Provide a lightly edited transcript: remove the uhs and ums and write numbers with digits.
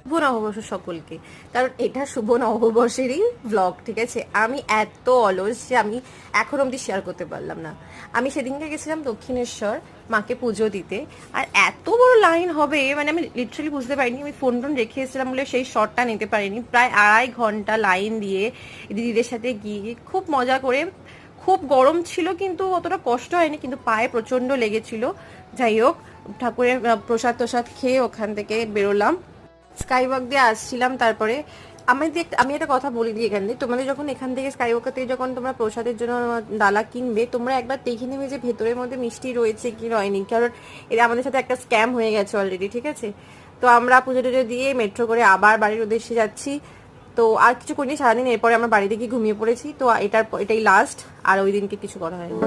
শুভ নববর্ষ সকলকে, কারণ এটা শুভ নববর্ষেরই ব্লগ, ঠিক আছে। আমি এত অলস যে আমি এখন অবধি শেয়ার করতে পারলাম না। আমি সেদিনকে গেছিলাম দক্ষিণেশ্বর মাকে পুজো দিতে, আর এত বড় লাইন হবে মানে আমি লিটারালি বুঝতে পারিনি। আমি ফোন টোন রেখে এসেছিলাম বলে সেই শটটা নিতে পারিনি। প্রায় 2.5 ঘন্টা লাইন দিয়ে দিদিদের সাথে গিয়ে খুব মজা করে, খুব গরম ছিল কিন্তু অতটা কষ্ট হয়নি, কিন্তু পায়ে প্রচন্ড লেগেছিল। যাই হোক, ঠাকুরের প্রসাদ টোসাদ খেয়ে ওখান থেকে বেরোলাম, স্কাইওয়াক দিয়ে আসছিলাম। তারপরে আমি একটা কথা বলে দিই এখান থেকে, তোমাদের যখন এখান থেকে স্কাইওয়াক থেকে যখন তোমরা প্রসাদের জন্য ডালা কিনবে, তোমরা একবার দেখে নেবে যে ভেতরের মধ্যে মিষ্টি রয়েছে কি রয়নি, কারণ এটা আমাদের সাথে একটা স্ক্যাম হয়ে গেছে অলরেডি, ঠিক আছে। তো আমরা পুজো টুজো দিয়ে মেট্রো করে আবার বাড়ির উদ্দেশ্যে যাচ্ছি। তো আর কিছু করিনি সারাদিন, এরপরে আমরা বাড়িতে গিয়ে ঘুমিয়ে পড়েছি। তো এটাই লাস্ট, আর ওই দিনকে কিছু করা হয়নি।